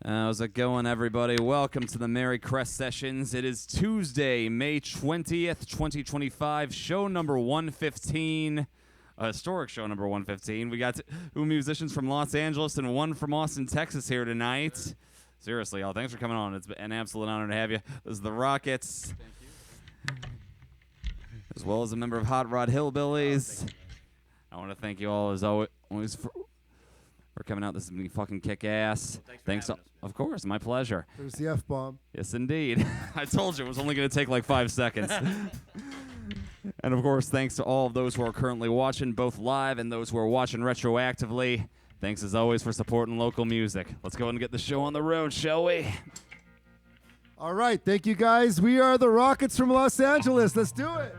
How's it going, everybody? Welcome to the Merrycrest sessions. It is Tuesday, May 20th, 2025, show number 115, a historic show number 115. We got two musicians from Los Angeles and one from Austin, Texas here tonight. Seriously, y'all, thanks for coming on. It's an absolute honor to have you. This is the Rocketz. Thank you. As well as a member of Hotrod, Hillbillies. I want to thank you all, as always for coming out. This is going to be fucking kick-ass. Well, thanks. Of course, my pleasure. There's the F-bomb. Yes, indeed. I told you it was only going to take like 5 seconds. And, of course, thanks to all of those who are currently watching, both live and those who are watching retroactively. Thanks, as always, for supporting local music. Let's go ahead and get the show on the road, shall we? All right, thank you, guys. We are the Rocketz from Los Angeles. Let's do it.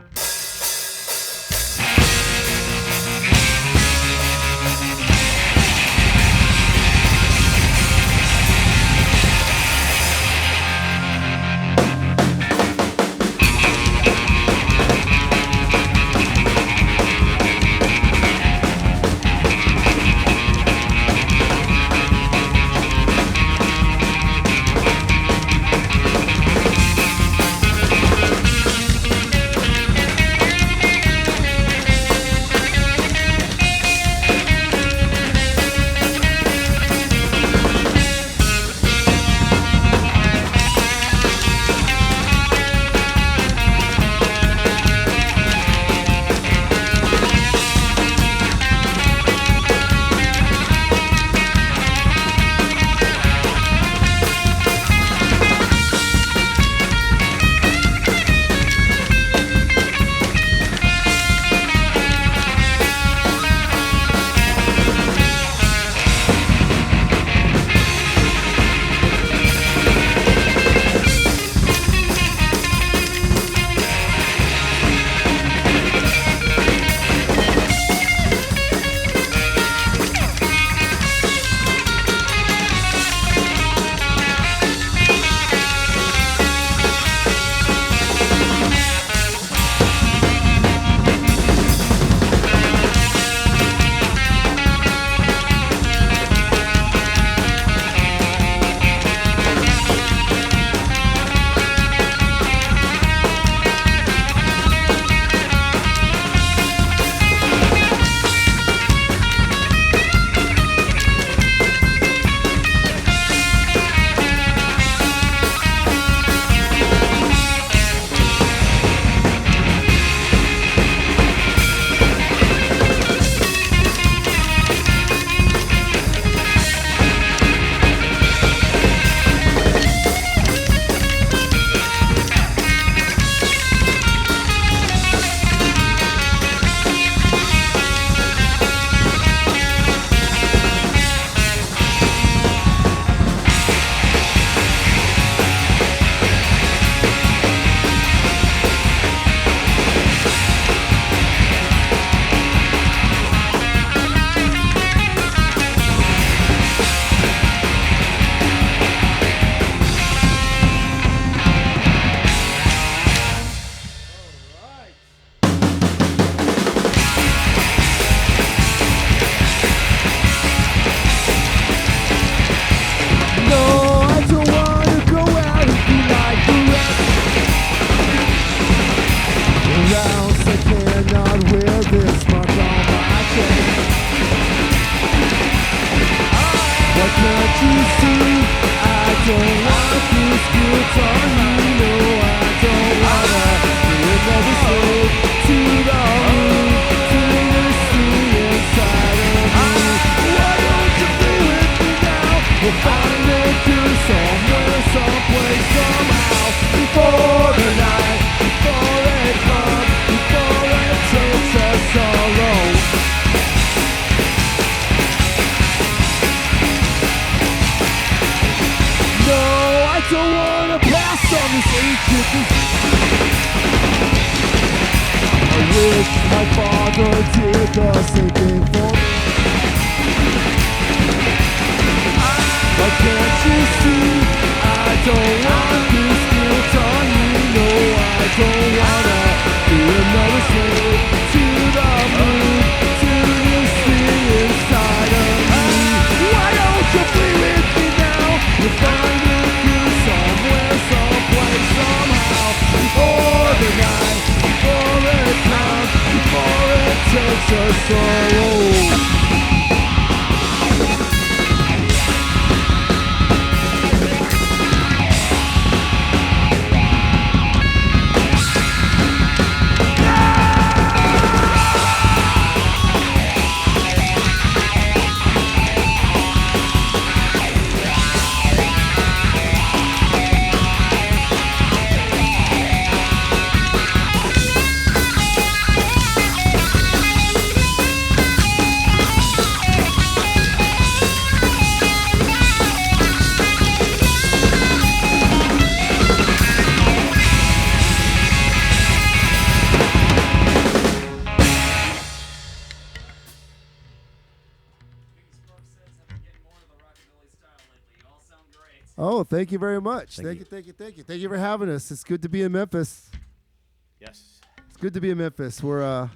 If Oh, thank you very much. Thank you. Thank you for having us. It's good to be in Memphis. Yes. It's good to be in Memphis. We're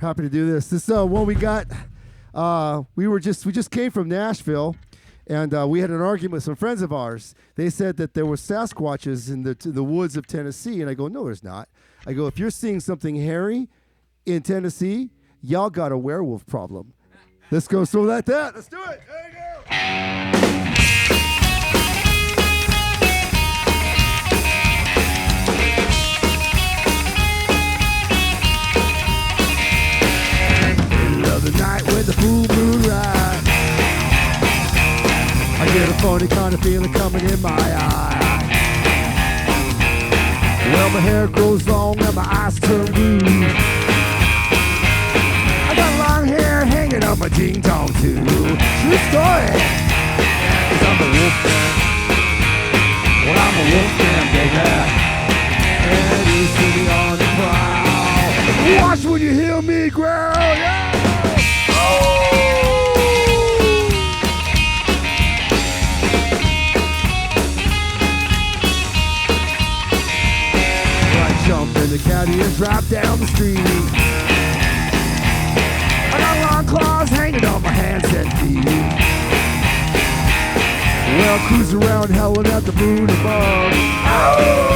happy to do this. This one we got. We just came from Nashville, and we had an argument with some friends of ours. They said that there were Sasquatches in the woods of Tennessee, and I go, no, there's not. I go, if you're seeing something hairy in Tennessee, y'all got a werewolf problem. Let's go. So like that. Let's do it. There you go. The night when the full moon rise, I get a funny kind of feeling coming in my eye. Well, my hair grows long and my eyes turn blue. I got long hair hanging on my ding dong too. True story. 'Cause I'm a wolf man. Well, I'm a wolf man, baby. And you see me on the prowl. Watch when you hear me growl, yeah. Jump in the caddy and drop down the street. I got long claws hanging on my hands and feet. Well, cruise around howling at the moon above. Oh!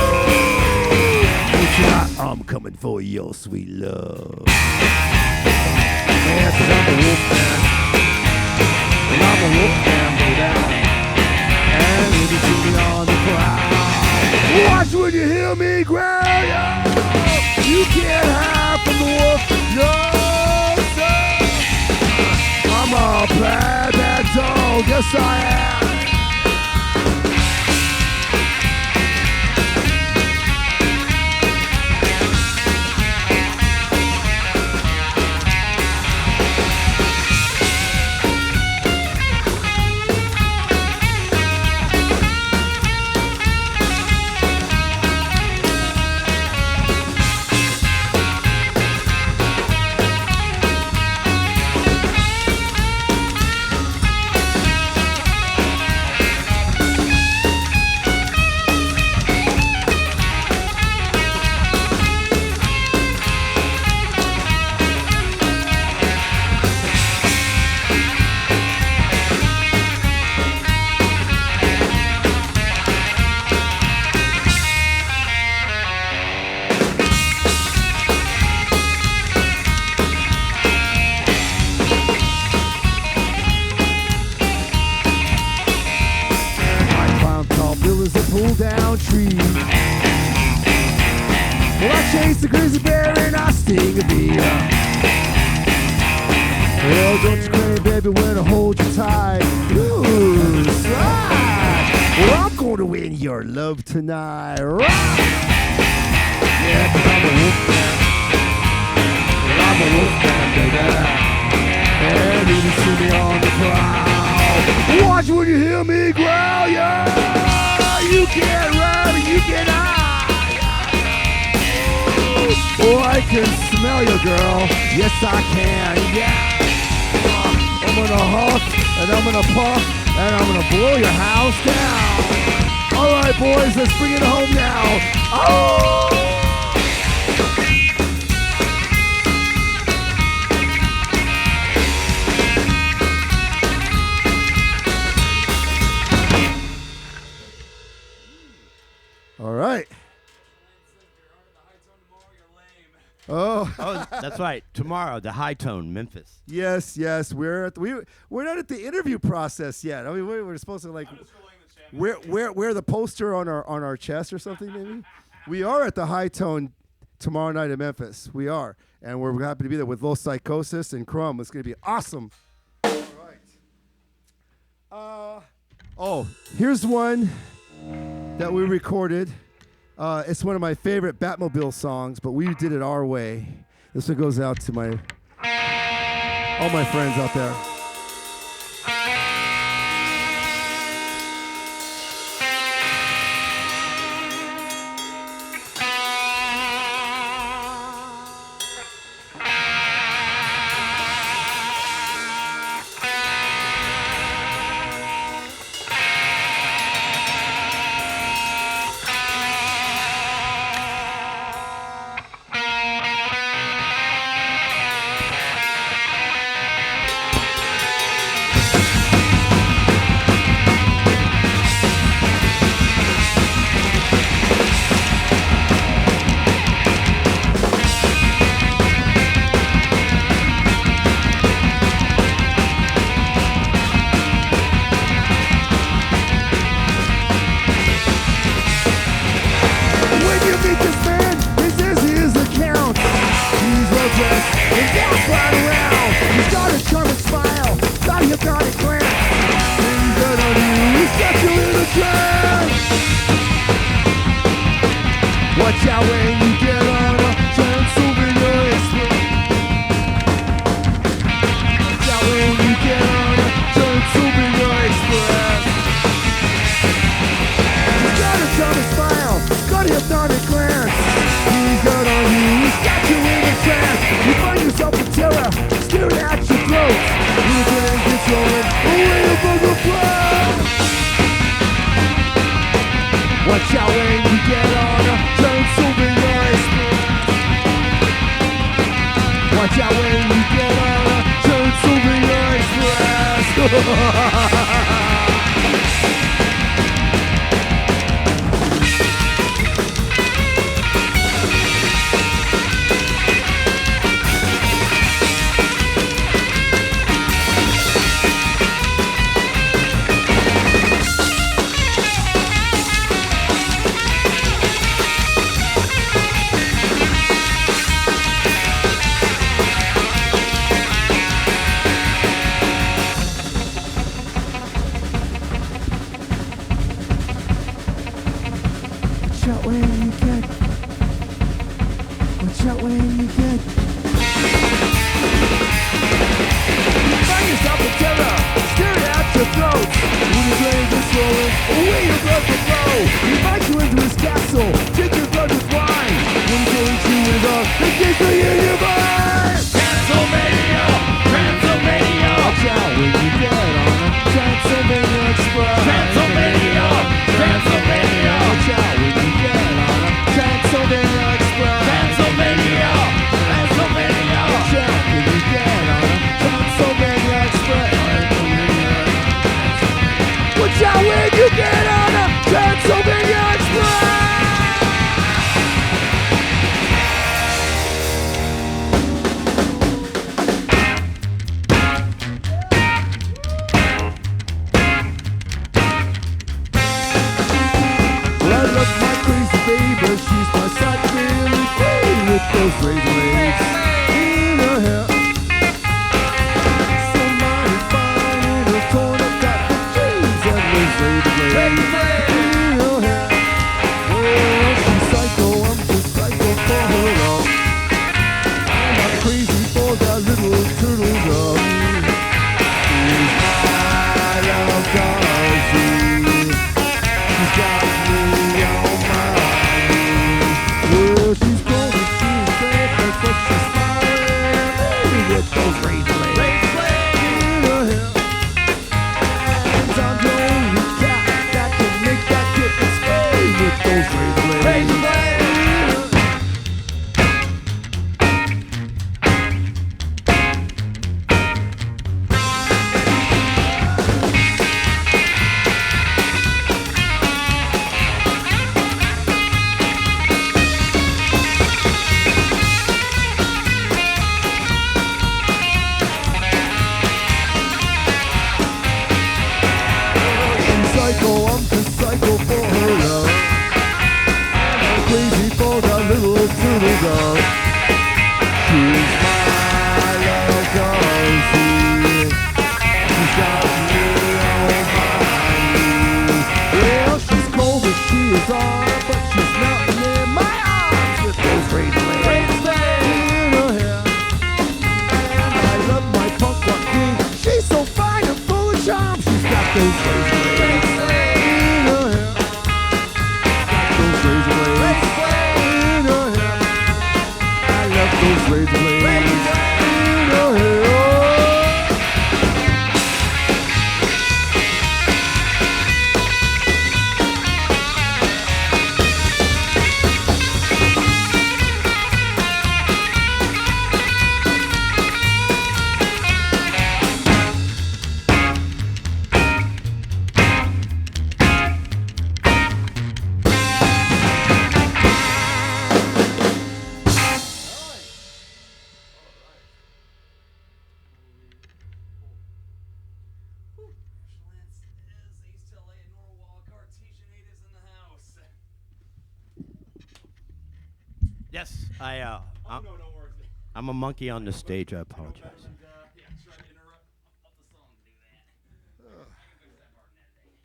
I'm coming for your sweet love. Yeah, 'cause I'm a wolf man. Well, I'm a wolf man, baby. And you can see me on the prowl. Watch when you hear me growl, yo. You can't hide from the wolf, no, sir. I'm a bad dog, yes I am. Down tree. Well, I chase the grizzly bear and I sting a bee. Well, don't you cry, baby, when I hold you tight. Ooh, slide. Well, I'm going to win your love tonight. Right? Yeah, 'cause I'm a wolf man. Well, I'm a wolf man, baby. And you can see me on the prowl. Watch when you hear me growl, yeah. You can't run, you can hide. Oh, I can smell you, girl. Yes, I can, yeah. I'm gonna huff, and I'm gonna puff, and I'm gonna blow your house down. All right, boys, let's bring it home now. Oh! All right. Oh, that's right. Tomorrow, the High Tone, Memphis. Yes. We're not at the interview process yet. I mean, we're supposed to like wear the poster on our chest or something. Maybe we are at the High Tone tomorrow night in Memphis. We are, and we're happy to be there with Los Psychosis and Crumb. It's going to be awesome. All right. Here's one that we recorded. It's one of my favorite Batmobile songs, but we did it our way. This one goes out to all my friends out there. you meet this man, this is his account. He's well-dressed and gas right around. He's got a charming smile, got a hypnotic glance. He's good on you, he's got you in a trance. Watch out when you get on a Transylvania Express. Watch out when you get on a Transylvania Express. He's got a charming smile, got a hypnotic glance. He's good on you, he's got you in a trance. You find yourself in terror, staring at your throat. Your brain gets rolling, away above the floor. Watch out when you get on a Transylvania Express. Watch out when you get on a Transylvania Express. Yes, no worries. I'm a monkey on the stage. I apologize. Try to interrupt the song to do that. I can fix that part in editing.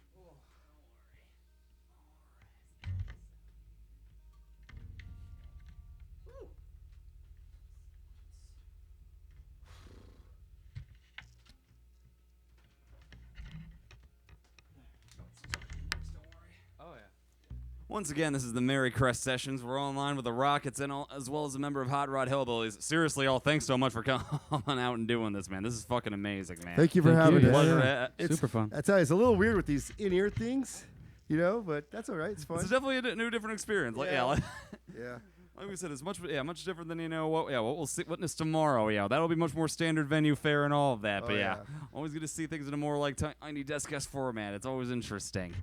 Don't worry. Oh yeah. Once again, this is the Merrycrest Sessions. We're online with the Rocketz and as well as a member of Hotrod Hillbillies. Seriously, all thanks so much for coming out and doing this, man. This is fucking amazing, man. Thank you for Thank having you. us. Pleasure. It's- Super fun. I tell you, it's a little weird with these in-ear things, but that's all right. It's fun. It's definitely a new, different experience. Like, Yeah. like, Yeah. like we said, it's much different than what we'll see, witness tomorrow. Yeah, that'll be much more standard venue fare and all of that. But Oh, yeah, yeah. always good to see things in a more like tiny desk format. It's always interesting.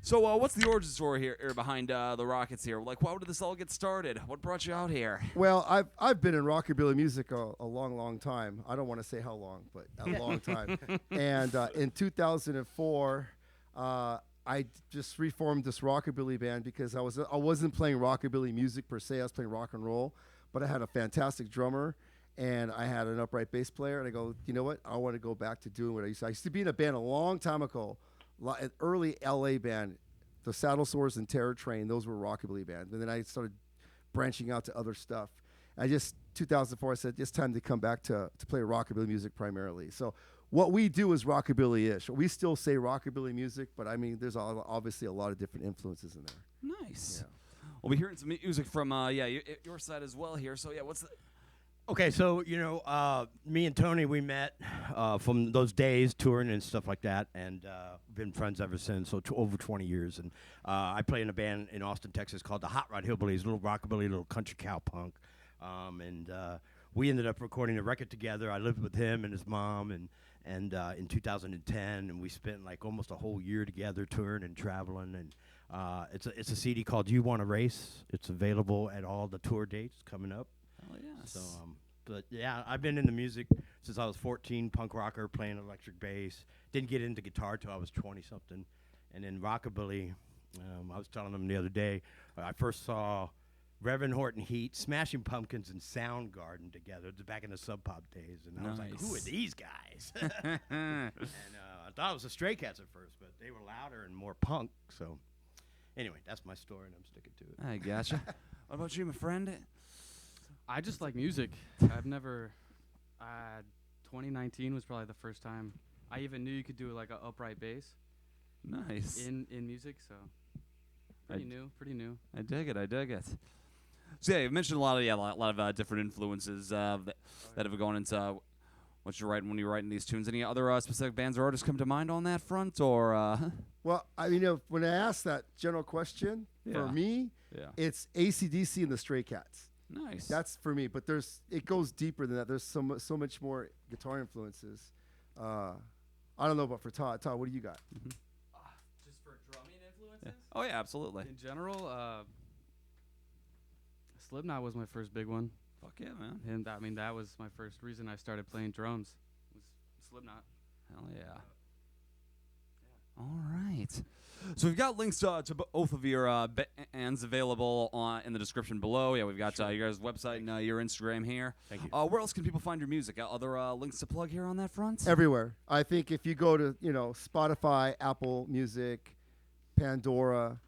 So, what's the origin story here behind the Rocketz here? Like, why did this all get started? What brought you out here? Well, I've been in rockabilly music a long time. I don't want to say how long, but a long time. And in 2004, I just reformed this rockabilly band because I wasn't playing rockabilly music per se. I was playing rock and roll, but I had a fantastic drummer and I had an upright bass player. And I go, you know what? I want to go back to doing what I used to. I used to be in a band a long time ago, an early LA band, the Saddle Sores and Terror Train. Those were rockabilly bands. And then I started branching out to other stuff. 2004, I said, it's time to come back to play rockabilly music primarily. So what we do is rockabilly-ish. We still say rockabilly music, but I mean, there's obviously a lot of different influences in there. Nice. Yeah. We'll be hearing some music from your side as well here. So yeah, what's the Okay, so me and Tony, we met from those days touring and stuff like that, and been friends ever since. So over 20 years, and I play in a band in Austin, Texas called the Hotrod Hillbillies, little rockabilly, little country cowpunk, and we ended up recording a record together. I lived with him and his mom, and in 2010, and we spent like almost a whole year together touring and traveling. And it's a CD called "You Want to Race." It's available at all the tour dates coming up. Hell yes. So, but yeah, I've been into music since I was 14, punk rocker, playing electric bass. Didn't get into guitar till I was 20-something. And then rockabilly, I was telling them the other day, I first saw Reverend Horton Heat, Smashing Pumpkins, and Soundgarden together. It was back in the Sub Pop days. And I was like, who are Nice. these guys? And I thought it was the Stray Cats at first, but they were louder and more punk. So anyway, that's my story, and I'm sticking to it. I gotcha. What about you, my friend? I just like music. I've never. 2019 was probably the first time I even knew you could do like an upright bass Nice. in music. So pretty new. I dig it. So yeah, you mentioned a lot of different influences that have gone into what you're writing when you're writing these tunes. Any other specific bands or artists come to mind on that front, or? Well, when I ask that general question, for Yeah. me, Yeah. it's AC/DC and the Stray Cats. Nice. That's for me, but it goes deeper than that. There's so much more guitar influences. I don't know about for Todd. Todd, what do you got? Just for drumming influences. Oh yeah, absolutely. In general, Slipknot was my first big one, Fuck yeah, man. and that was my first reason I started playing drums. Was Slipknot. Hell yeah. All right. So we've got links to both of your bands available in the description below. Yeah, we've got your guys' website and your Instagram here. Thank you. Where else can people find your music? Other links to plug here on that front? Everywhere. I think if you go to Spotify, Apple Music, Pandora,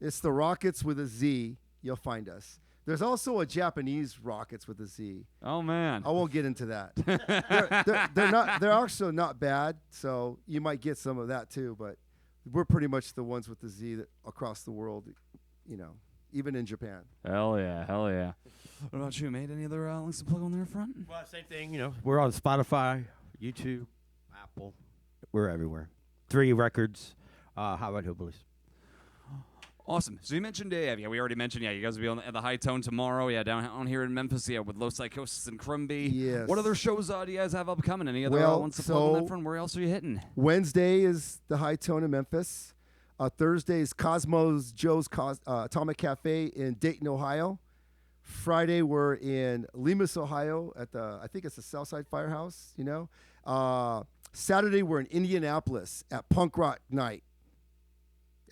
it's the Rocketz with a Z. You'll find us. There's also a Japanese Rocketz with a Z. Oh man. I won't get into that. They're also not bad, so you might get some of that too. But we're pretty much the ones with the Z that across the world, even in Japan. Hell yeah. What about you, mate? Any other links to plug on their front? Well, same thing, we're on Spotify, YouTube, Apple. We're everywhere. 3 records. How about Hillbillies? Awesome. So you mentioned, we already mentioned, you guys will be at the High Tone tomorrow, down here in Memphis, with Low Psychosis and Crumby. Yes. What other shows do you guys have upcoming? Any other Well, ones to plug on that so- front? Where else are you hitting? Wednesday is the High Tone in Memphis. Thursday is Cosmo's Joe's Atomic Cafe in Dayton, Ohio. Friday we're in Lemus, Ohio at I think it's the Southside Firehouse. Saturday we're in Indianapolis at Punk Rock Night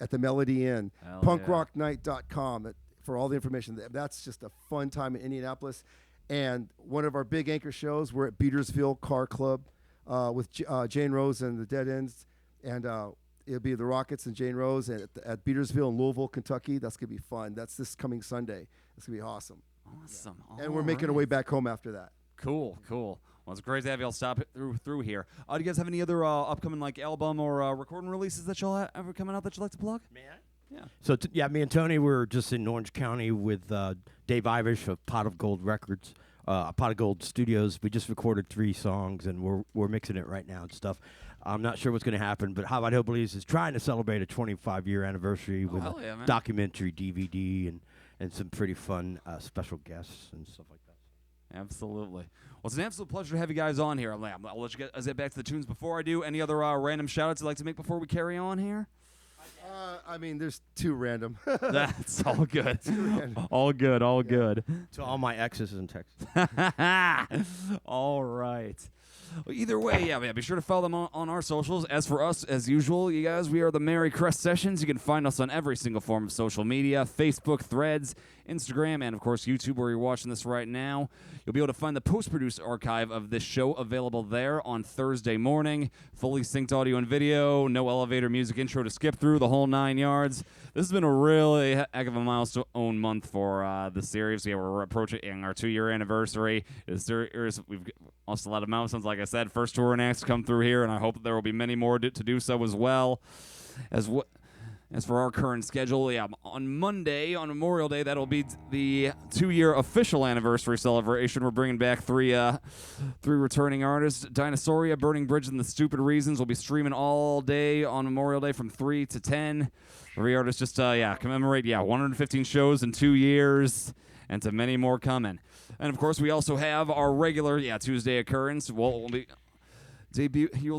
at the Melody Inn. Hell punkrocknight.com for all the information. That's just a fun time in Indianapolis. And one of our big anchor shows, we're at Beatersville Car Club with Jane Rose and the Dead Ends. And it'll be the Rocketz and Jane Rose at Beatersville in Louisville, Kentucky. That's going to be fun. That's this coming Sunday. It's going to be awesome. Awesome. And we're making our way back home after that. Cool. Well, it's great to have you all stop it through here. Do you guys have any other upcoming like album or recording releases that y'all ever coming out that you'd like to plug? Man. Yeah. So me and Tony were just in Orange County with Dave Ivers of Pot of Gold Records, Pot of Gold Studios. We just recorded 3 songs and we're mixing it right now and stuff. I'm not sure what's going to happen, but How About Hillbillies is trying to celebrate a 25-year anniversary with a documentary DVD and some pretty fun special guests and stuff like that. Absolutely. Well, it's an absolute pleasure to have you guys on here. I'll let you get back to the tunes. Before I do, any other random shout-outs you'd like to make before we carry on here? I mean, there's 2 random. That's all good. All good. To all my exes in Texas. All right. Well, either way, yeah, be sure to follow them on our socials. As for us, as usual, you guys, we are the Merrycrest Sessions. You can find us on every single form of social media, Facebook, Threads, Instagram, and, of course, YouTube, where you're watching this right now. You'll be able to find the post-produced archive of this show available there on Thursday morning. Fully synced audio and video, no elevator music intro to skip through, the whole 9 yards. This has been a really heck of a milestone month for the series. Yeah, we're approaching our 2-year anniversary. We've lost a lot of milestones, like I said. First touring acts come through here, and I hope that there will be many more to do so as well. As for our current schedule, on Monday, on Memorial Day, that'll be the 2-year official anniversary celebration. We're bringing back three returning artists. Dinosauria, Burning Bridges, and The Stupid Reasons will be streaming all day on Memorial Day from 3 to 10. 3 artists just, commemorate, 115 shows in 2 years, and to many more coming. And, of course, we also have our regular, Tuesday occurrence. Heels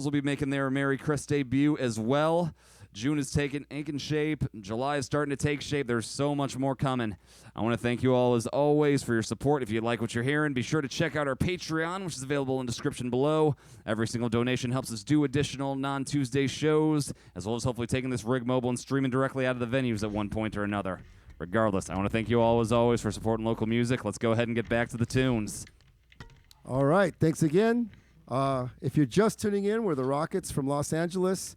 will be making their Merrycrest debut as well. June is taking shape. July is starting to take shape. There's so much more coming. I want to thank you all, as always, for your support. If you like what you're hearing, be sure to check out our Patreon, which is available in the description below. Every single donation helps us do additional non-Tuesday shows, as well as hopefully taking this rig mobile and streaming directly out of the venues at one point or another. Regardless, I want to thank you all, as always, for supporting local music. Let's go ahead and get back to the tunes. All right. Thanks again. If you're just tuning in, we're the Rocketz from Los Angeles.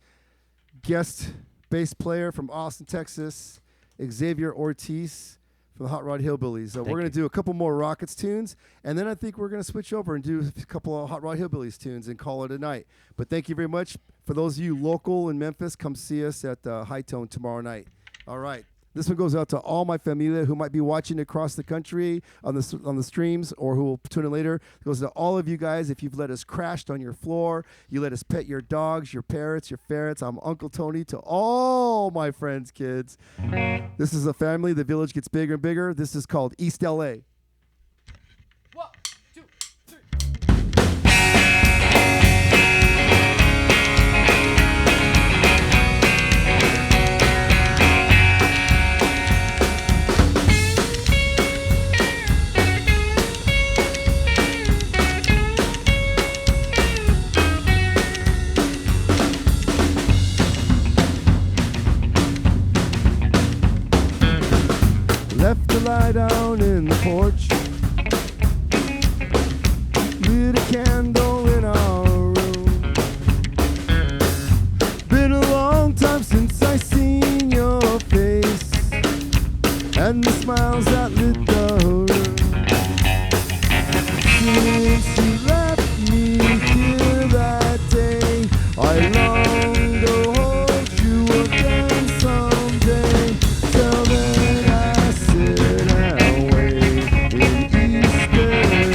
Guest bass player from Austin, Texas, Xavier Ortiz from the Hotrod Hillbillies. We're going to do a couple more Rocketz tunes, and then I think we're going to switch over and do a couple of Hotrod Hillbillies tunes and call it a night. But thank you very much. For those of you local in Memphis, come see us at High Tone tomorrow night. All right. This one goes out to all my familia who might be watching across the country on the streams or who will tune in later. It goes to all of you guys. If you've let us crashed on your floor, you let us pet your dogs, your parrots, your ferrets. I'm Uncle Tony to all my friends' kids. This is a family. The village gets bigger and bigger. This is called East L.A. Left the light on in the porch, lit a candle in our room. Been a long time since I seen your face and the smiles that lit the room. Since you left me here that day, I long to hold you again someday. Tell them I sit and wait in East LA.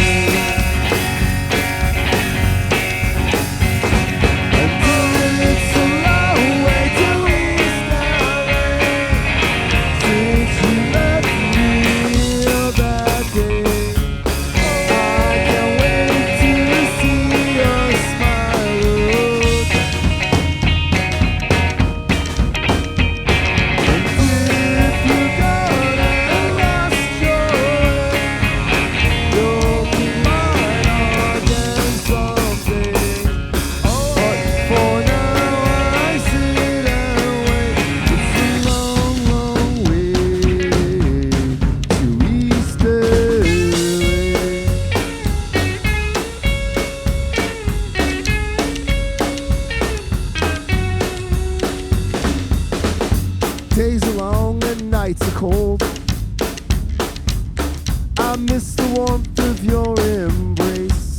Days are long and nights are cold. I miss the warmth of your embrace.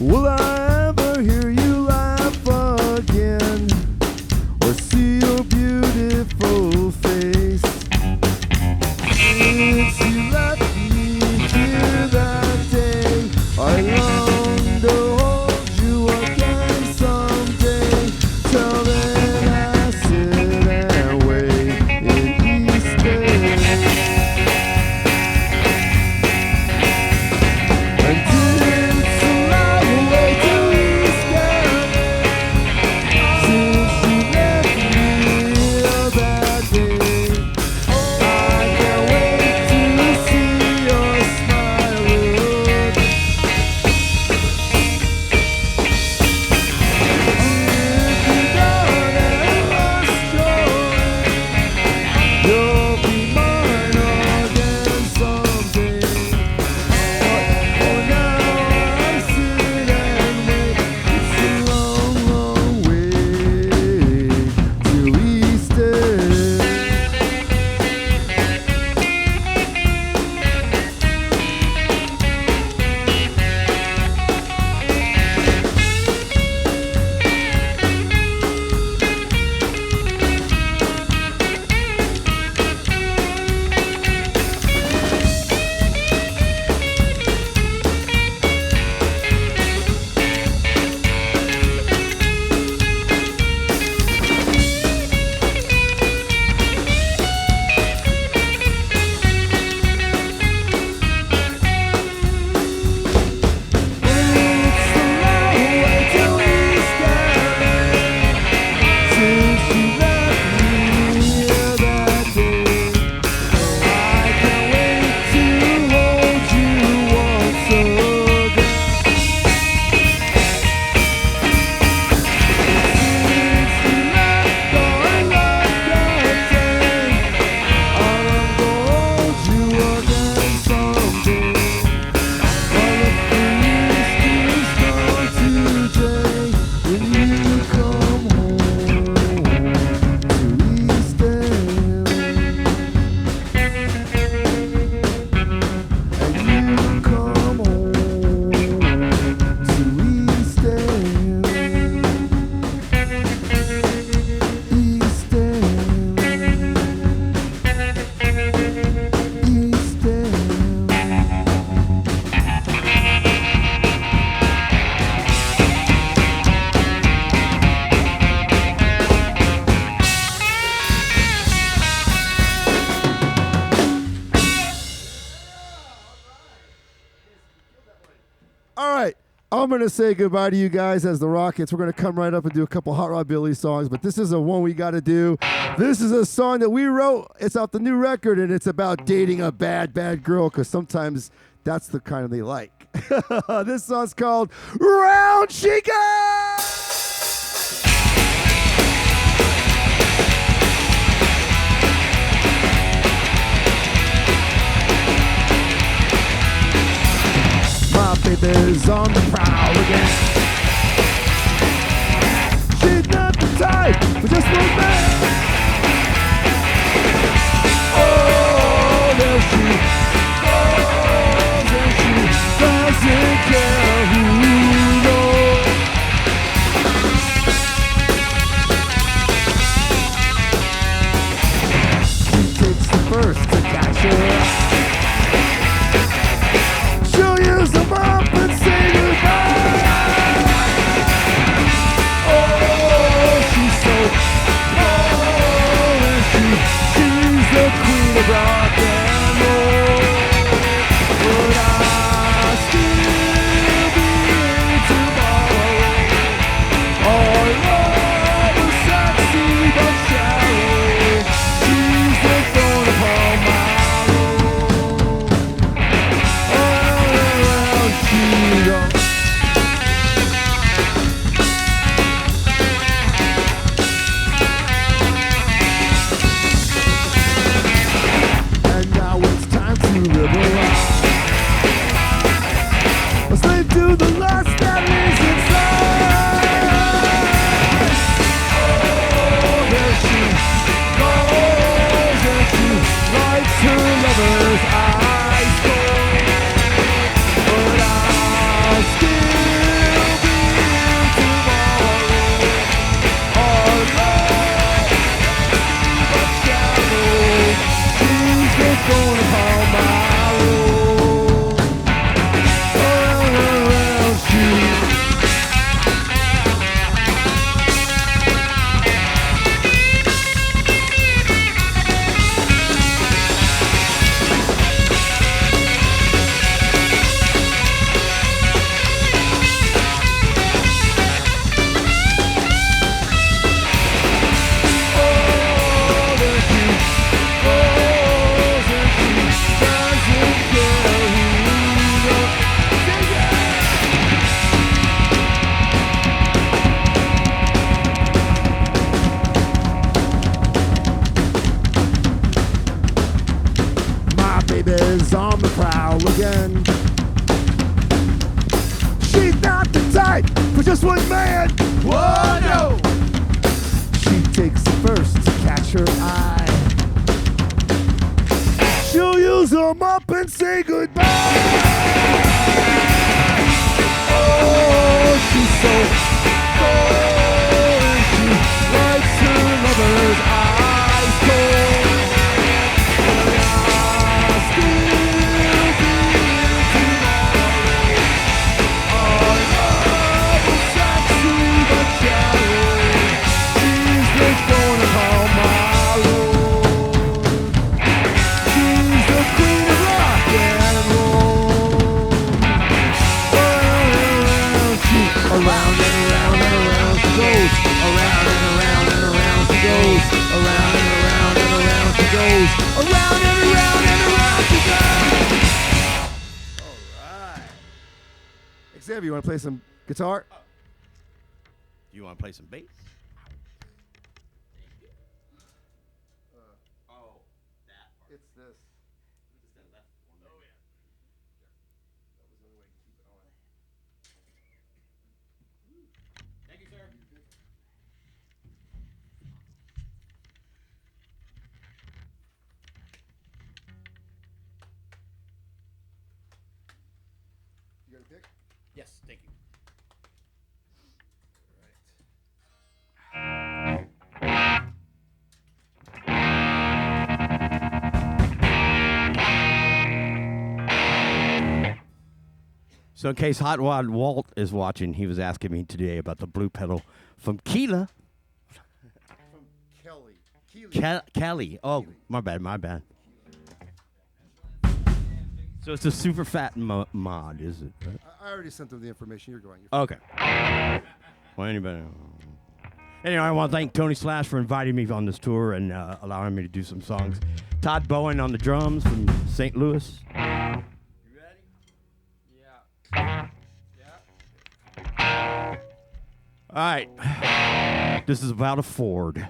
Will I ever hear you laugh again, or see your beautiful face? Since you left me here that day, I long to hold you again someday. Till then I sit and wait in Easter. And it's a long way to Easter since you left me here that day. I can't wait to see your smile again. If you're gone and lost joy, you'll be mine again someday. But for now, I sit and wait. It's a long, long way to Easter. All right, I'm going to say goodbye to you guys as the Rocketz. We're going to come right up and do a couple Hot Rod Billy songs, but this is a one we got to do. This is a song that we wrote. It's off the new record, and it's about dating a bad, bad girl, because sometimes that's the kind of they like. This song's called Round She Goes! My baby's on the prowl again. She's not the type for just one man. Oh, there she goes, and she doesn't care who knows. She takes the first to catch her. She'll use them up and say goodbye. Oh, she's so cold, and she's the queen of rock and roll. But I'll still be here tomorrow. Our love was sexy but shallow. She's the thorn upon my and again. She's not the type for just one man. Whoa, no! She takes first to catch her eye. She'll use them up and say goodbye. Oh, she's so cold. She likes her lover's eyes cold. Xavier, you want to play some guitar? You want to play some bass? It's this. Thank you, sir. You got a pick? Yes, thank you. So in case Hot Rod Walt is watching, he was asking me today about the blue pedal from Keela. From Kelly. Kelly. Oh, my bad. So it's a super fat mod, is it? Right? I already sent them the information. You're going. Okay. Well, anybody? Anyway, I want to thank Tony Slash for inviting me on this tour and allowing me to do some songs. Todd Bowen on the drums from St. Louis. You ready? Yeah. Yeah. All right. This is about a Ford.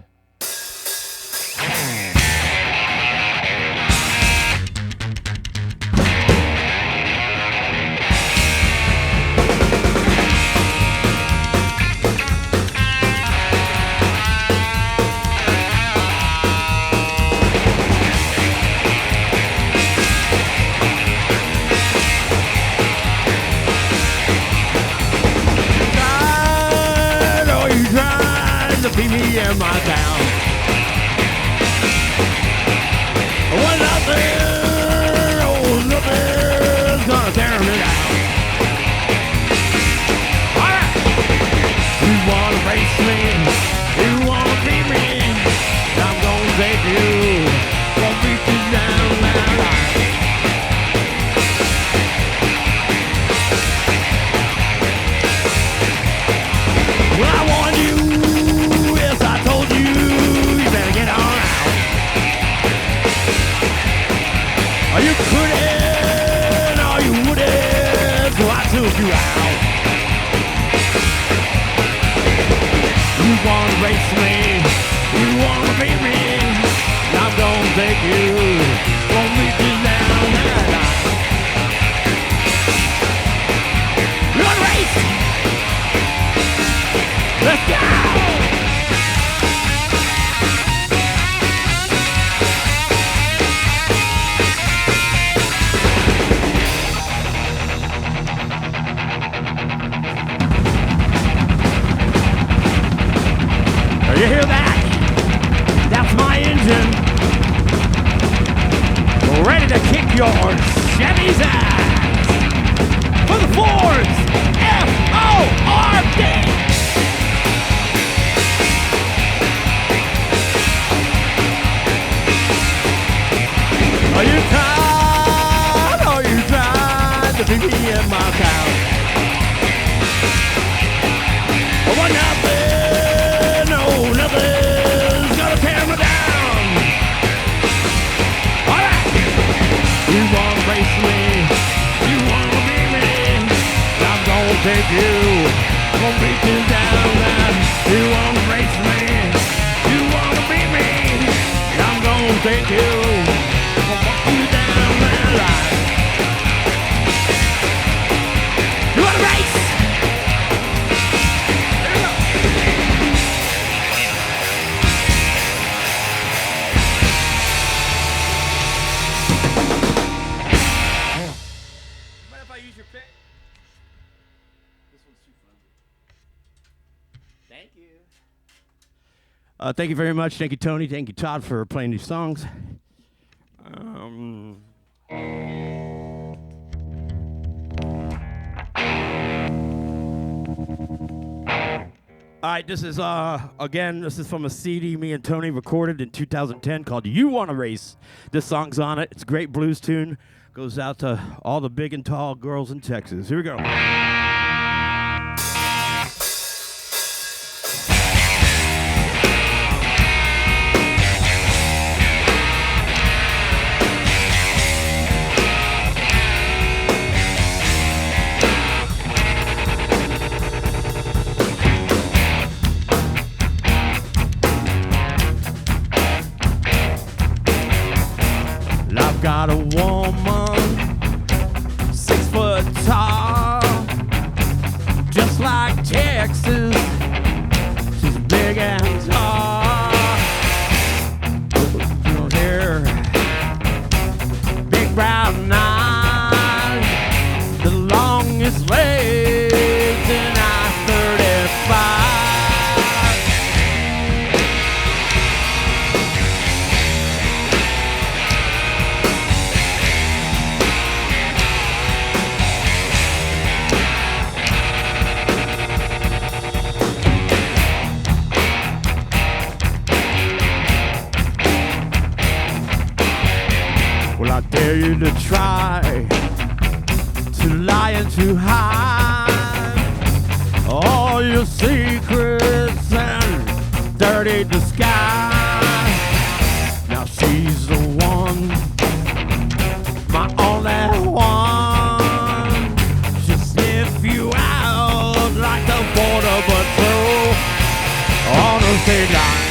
Beat me in my town. Well, nothing's gonna tear me down. All right. You wanna race me? You wanna beat me? I'm gonna take you. Gonna beat you down that line. Well, I warned you. I told you, you better get on out. Or you couldn't, or you wouldn't, so I took you out. You wanna race me, you wanna beat me, I'm gonna take you, gonna meet you down that aisle. You wanna race? Let's go! You hear that? That's my engine. Ready to kick your Chevy's ass. For the Fords, F-O-R-D. Are you tired? Are you trying to be in my town? What nothing, no, nothing's gonna tear me down. All right, you wanna race me, Thank you very much. Thank you, Tony. Thank you, Todd, for playing these songs. All right, this is this is from a CD me and Tony recorded in 2010 called "You Wanna Race." This song's on it. It's a great blues tune. Goes out to all the big and tall girls in Texas. Here we go. Got a woman 6 foot tall, just like Texas. She's big and tall. Little hair, big brown eyes, the longest legs in I-35. I dare you to try to lie and to hide all your secrets and dirty disguise. Now she's the one, my only one. She'll sniff you out like the border patrol on a state line.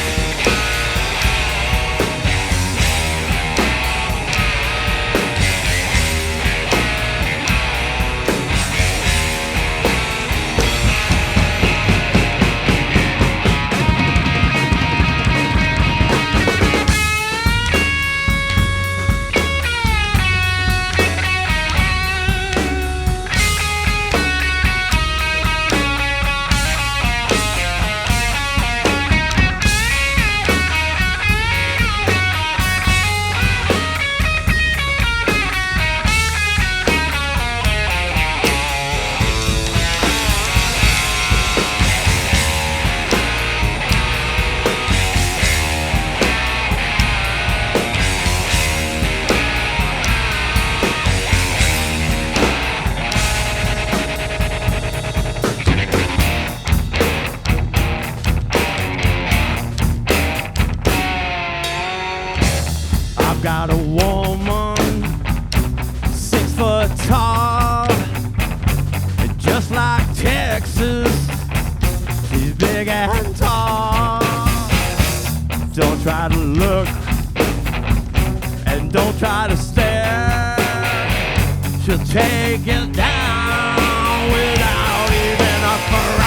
Got a woman 6 foot tall, and just like Texas, she's big and tall. Don't try to look and don't try to stare. She'll take you down without even a frown.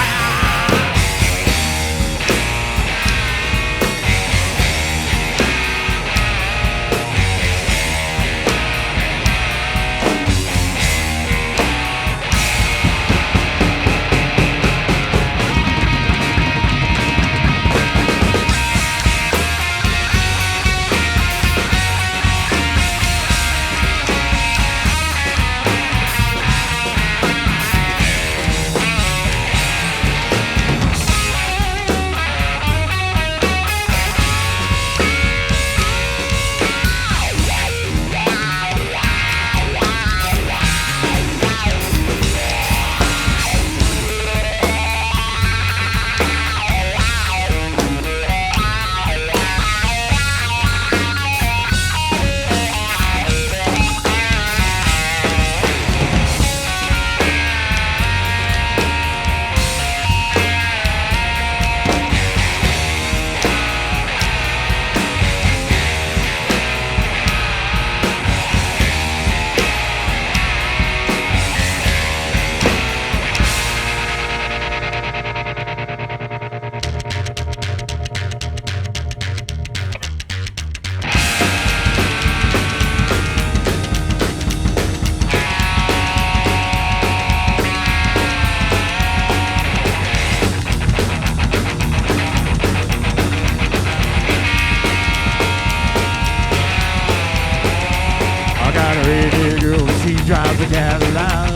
drives a Cadillac.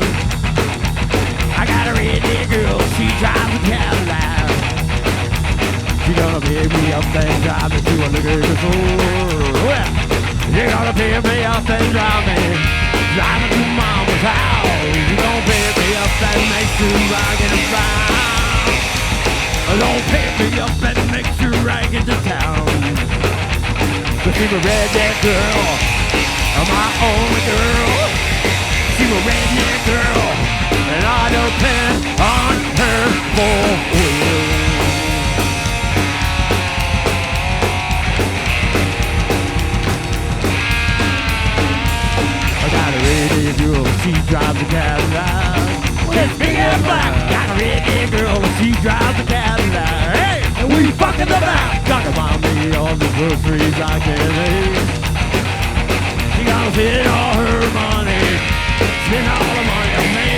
I got a redneck girl, she drives a Cadillac. She gonna pick me up and drive me to a liquor store. Well, she gonna pick me up and drive me to mama's house. She gonna pick me up and make sure I get around. Don't pick me up and make sure I get to town. But she's a redneck girl, my only girl. She's a redneck girl, and I depend on her for will. I got a redneck girl, she drives a Cadillac. It's big and black. Got a redneck girl, she drives a Cadillac. Hey, and we fucking the back. Talk about me on the groceries I can eat. She gonna spend all her money, spend all the money on me.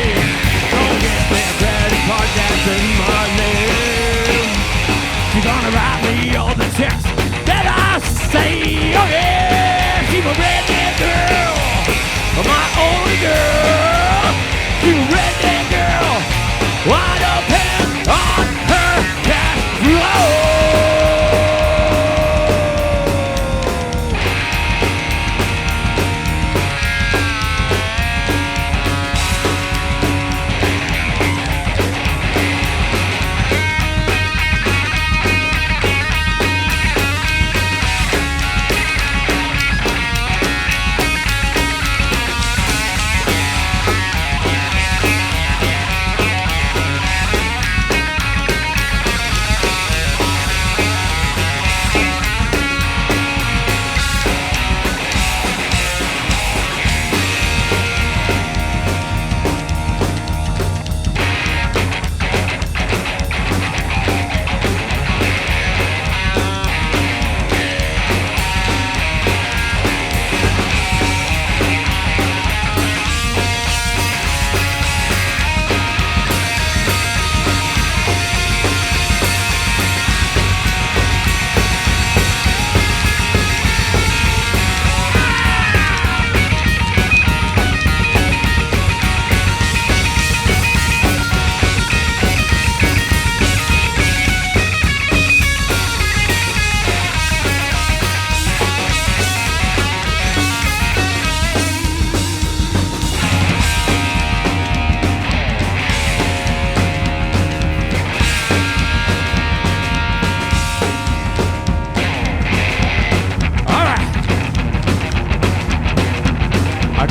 Don't get me a credit card that's in my name. She gonna write me all the checks that I say. Oh yeah, she's a redneck girl, my only girl. She's a redneck girl, I depend on her cash flow.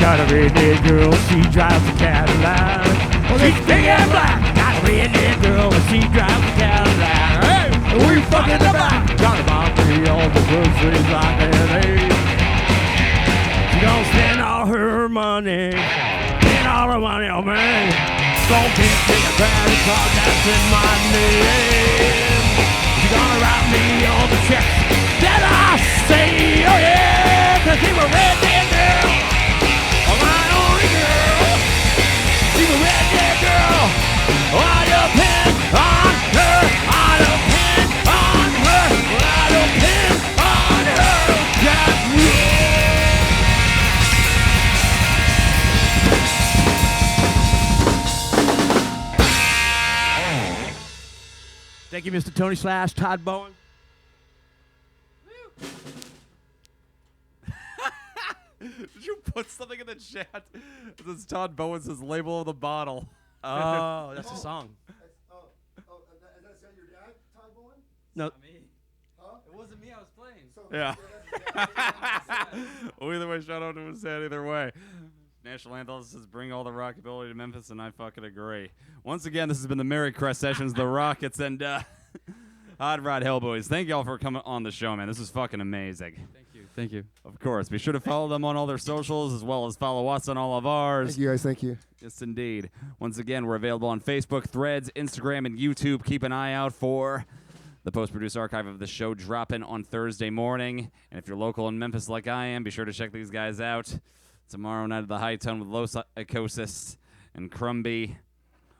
Got a redneck girl, she drives a Cadillac. She's big and black. Got a redneck girl, she drives a Cadillac. Hey, we fucking the back. Got about me all the groceries I can eat. She gonna spend all her money, spend all her money on me. Don't pick me a credit card that's in my name. She gonna write me all the checks that I say. Oh yeah, 'cause she's a redneck girl. My only girl, she's a redneck girl. I depend on her. I depend on her. I depend on her. Thank you, Mr. Tony / Todd Bowen. Did you put something in the chat? This is Todd Bowen's label of the bottle. Oh, that's a song. Is that your dad, Todd Bowen? No. Not me. Huh? It wasn't me. I was playing. Yeah. Well, either way, shout out to his dad either way. National Anthem says, bring all the rockabilly to Memphis, and I fucking agree. Once again, this has been the Merrycrest Sessions, the Rocketz, and Hotrod Hillbillies. Thank y'all for coming on the show, man. This is fucking amazing. Thank you. Thank you. Of course. Be sure to follow them on all their socials, as well as follow us on all of ours. Thank you, guys. Thank you. Yes, indeed. Once again, we're available on Facebook, Threads, Instagram, and YouTube. Keep an eye out for the post-produced archive of the show dropping on Thursday morning. And if you're local in Memphis like I am, be sure to check these guys out. Tomorrow night at the High Tone with Los Icosis and Crumby.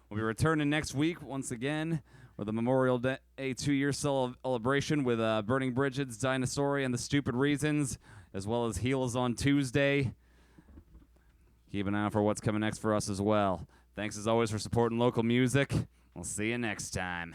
We'll be returning next week once again with the Memorial Day 2-year celebration with Burning Bridges, Dinosaur, and the Stupid Reasons, as well as Heels on Tuesday. Keep an eye out for what's coming next for us as well. Thanks as always for supporting local music. We'll see you next time.